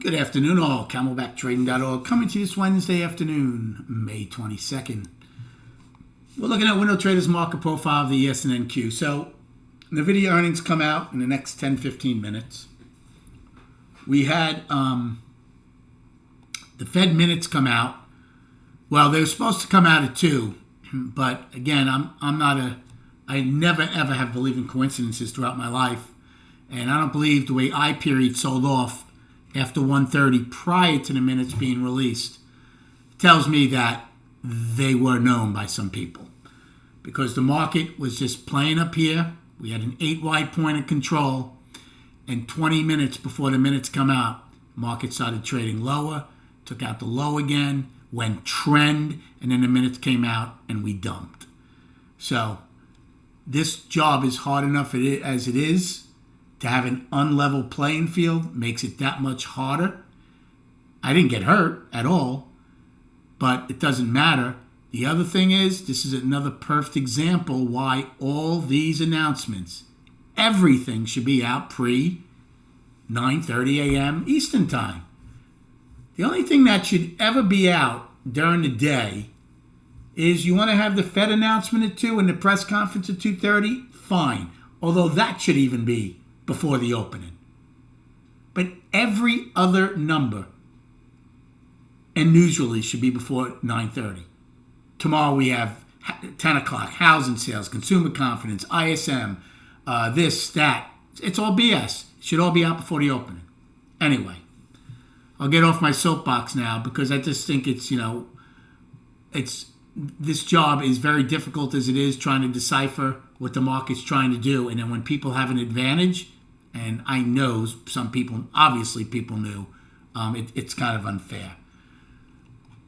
Good afternoon, all. CamelbackTrading.org coming to you this Wednesday afternoon, May 22nd. We're looking at Window Traders market profile of the ES and NQ. So, NVIDIA earnings come out in the next 10-15 minutes. We had the Fed minutes come out. Well, they were supposed to come out at 2, but again, I never ever have believed in coincidences throughout my life, and I don't believe the way I period sold off after 1:30 prior to the minutes being released tells me that they were known by some people, because the market was just playing up here. We had an 8-wide point of control, and 20 minutes before the minutes come out, market started trading lower, took out the low again, went trend, and then the minutes came out and we dumped. So this job is hard enough as it is. To have an unlevel playing field makes it that much harder. I didn't get hurt at all, but it doesn't matter. The other thing is, this is another perfect example why all these announcements, everything should be out pre 9:30 a.m. Eastern Time. The only thing that should ever be out during the day is you want to have the Fed announcement at 2 and the press conference at 2:30, fine. Although that should even be before the opening. But every other number and news release should be before 9:30. Tomorrow we have 10 o'clock, housing sales, consumer confidence, ISM, this, that. It's all BS. It should all be out before the opening. Anyway, I'll get off my soapbox now because I just think this job is very difficult as it is, trying to decipher what the market's trying to do. And then when people have an advantage, and I know some people, obviously people knew, it's kind of unfair.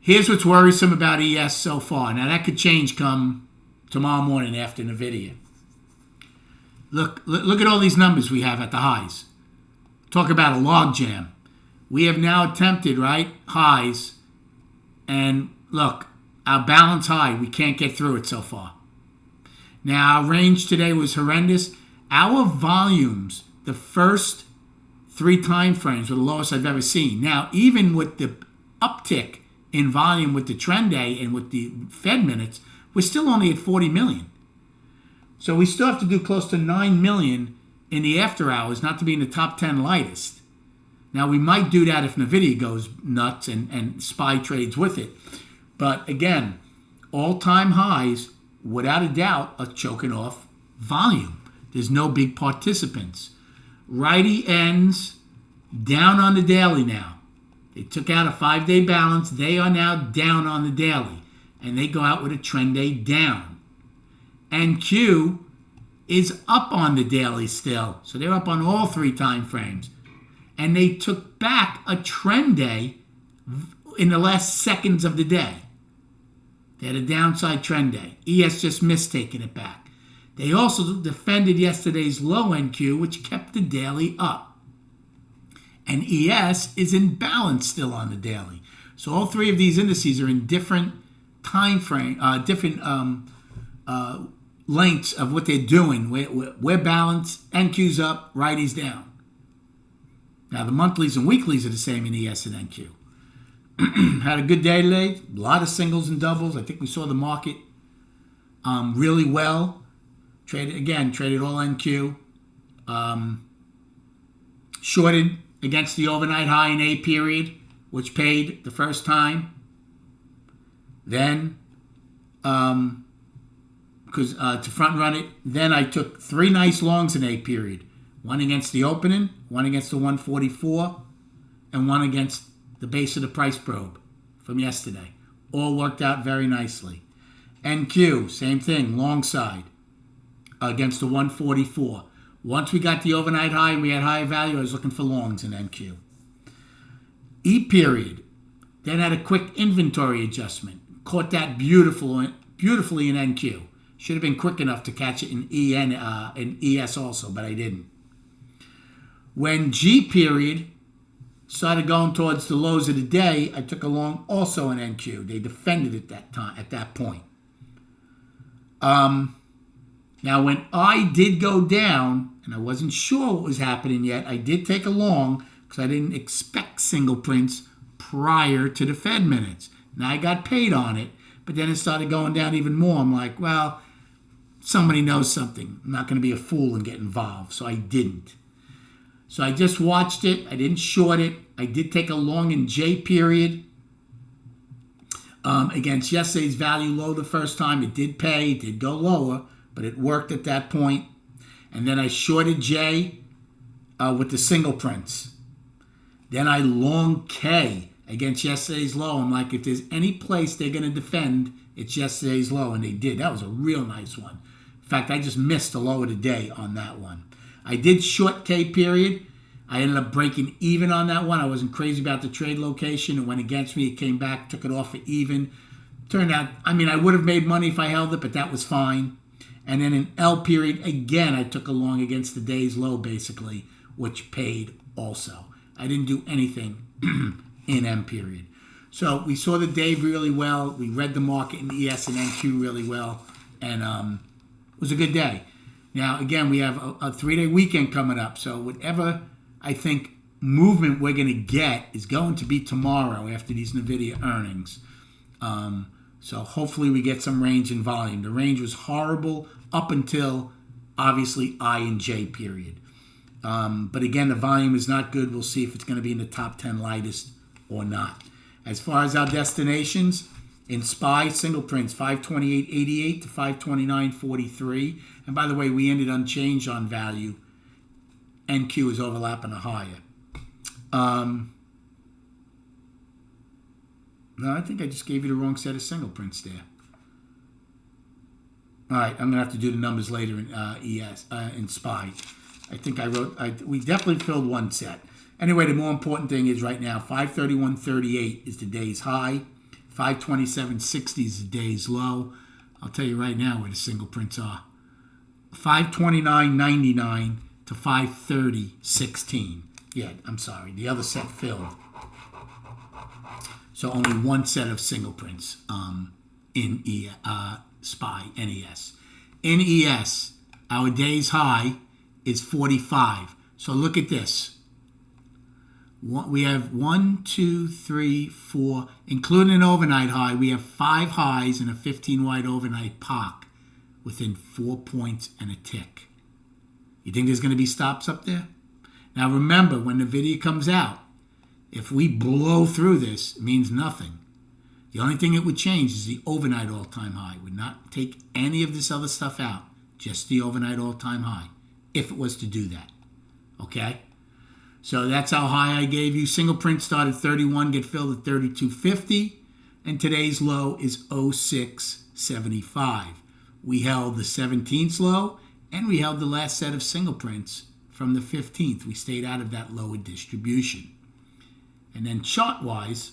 Here's what's worrisome about ES so far. Now that could change come tomorrow morning after NVIDIA. Look at all these numbers we have at the highs. Talk about a log jam. We have now attempted, highs. And look, our balance high, we can't get through it so far. Now, our range today was horrendous. Our volumes, the first 3 time frames, were the lowest I've ever seen. Now, even with the uptick in volume with the trend day and with the Fed minutes, we're still only at 40 million. So we still have to do close to 9 million in the after hours not to be in the top 10 lightest. Now, we might do that if NVIDIA goes nuts and SPY trades with it. But again, all-time highs, without a doubt, are choking off volume. There's no big participants. Righty ends down on the daily now. They took out a 5-day balance. They are now down on the daily. And they go out with a trend day down. NQ is up on the daily still. So they're up on all 3 time frames. And they took back a trend day in the last seconds of the day. They had a downside trend day. ES just missed taking it back. They also defended yesterday's low NQ, which kept the daily up. And ES is in balance still on the daily. So all 3 of these indices are in different time frame, different lengths of what they're doing. We're balanced, NQ's up, righty's down. Now the monthlies and weeklies are the same in ES and NQ. Had a good day today. A lot of singles and doubles. I think we saw the market really well. Traded all NQ. Shorted against the overnight high in A period, which paid the first time. Then, to front run it, then I took 3 nice longs in A period. One against the opening, one against the 144, and one against the base of the price probe from yesterday. All worked out very nicely. NQ, same thing, long side against the 144. Once we got the overnight high and we had higher value, I was looking for longs in NQ. E period, then had a quick inventory adjustment. Caught that beautifully in NQ. Should have been quick enough to catch it in in ES also, but I didn't. When G period started going towards the lows of the day, I took a long also in NQ. They defended it at that point. Now, when I did go down, and I wasn't sure what was happening yet, I did take a long because I didn't expect single prints prior to the Fed minutes. Now I got paid on it, but then it started going down even more. I'm like, well, somebody knows something. I'm not going to be a fool and get involved, so I didn't. So I just watched it. I didn't short it. I did take a long in J period against yesterday's value low the first time. It did pay. It did go lower, but it worked at that point. And then I shorted J with the single prints. Then I long K against yesterday's low. I'm like, if there's any place they're going to defend, it's yesterday's low, and they did. That was a real nice one. In fact, I just missed the low of the day on that one. I did short K period. I ended up breaking even on that one. I wasn't crazy about the trade location. It went against me. It came back, took it off for even. Turned out, I would have made money if I held it, but that was fine. And then in L period, again, I took a long against the day's low, basically, which paid also. I didn't do anything in M period. So we saw the day really well. We read the market in ES and NQ really well. And it was a good day. Now, again, we have a 3-day weekend coming up. So whatever I think movement we're going to get is going to be tomorrow after these NVIDIA earnings. So hopefully we get some range and volume. The range was horrible up until, obviously, I and J period. But again, the volume is not good. We'll see if it's going to be in the top 10 lightest or not. As far as our destinations, in SPY, single prints, 528.88 to 529.43. And by the way, we ended unchanged on value. NQ is overlapping a higher. No, I think I just gave you the wrong set of single prints there. All right, I'm going to have to do the numbers later in in SPY. I think we definitely filled one set. Anyway, the more important thing is right now, 531.38 is the day's high. 527.60 is the day's low. I'll tell you right now where the single prints are. 529.99 to 530.16. Yeah, I'm sorry. The other set filled. So only one set of single prints in SPY, NES. In ES, our day's high is 45. So look at this. We have 1, 2, 3, 4, including an overnight high. We have 5 highs and a 15-wide overnight POC within 4 points and a tick. You think there's going to be stops up there? Now remember, when the video comes out, if we blow through this, it means nothing. The only thing it would change is the overnight all-time high. Would not take any of this other stuff out, just the overnight all-time high, if it was to do that. Okay? So that's how high I gave you. Single print started 31, get filled at 32.50, and today's low is 06.75. We held the 17th low, and we held the last set of single prints from the 15th. We stayed out of that lower distribution. And then chart-wise,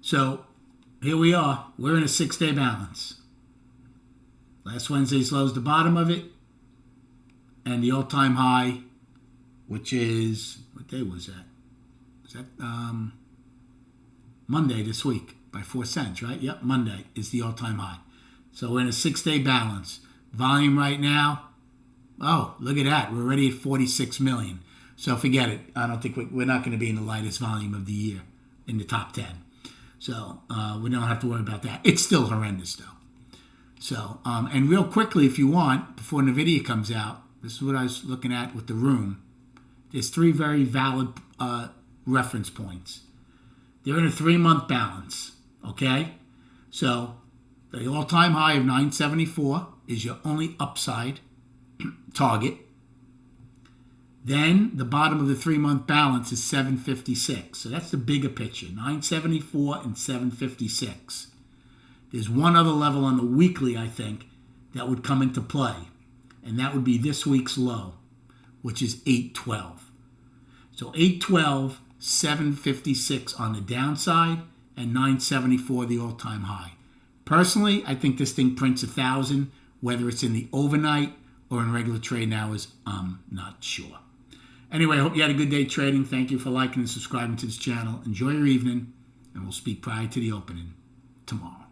so here we are. We're in a 6-day balance. Last Wednesday's low is the bottom of it. And the all-time high, which is, what day was that? Was that Monday this week by 4 cents, right? Yep, Monday is the all-time high. So we're in a 6-day balance. Volume right now, oh, look at that. We're already at 46 million. So forget it. I don't think we're not going to be in the lightest volume of the year in the top 10. So we don't have to worry about that. It's still horrendous, though. So, and real quickly, if you want, before NVIDIA comes out, this is what I was looking at with the room. There's 3 very valid reference points. They're in a 3-month balance, okay? So the all-time high of 974 is your only upside target. Then the bottom of the 3-month balance is 756. So that's the bigger picture, 974 and 756. There's one other level on the weekly, I think, that would come into play. And that would be this week's low, which is 812. So 812, 756 on the downside, and 974 the all-time high. Personally, I think this thing prints 1,000, whether it's in the overnight or in regular trading hours, I'm not sure. Anyway, I hope you had a good day trading. Thank you for liking and subscribing to this channel. Enjoy your evening, and we'll speak prior to the opening tomorrow.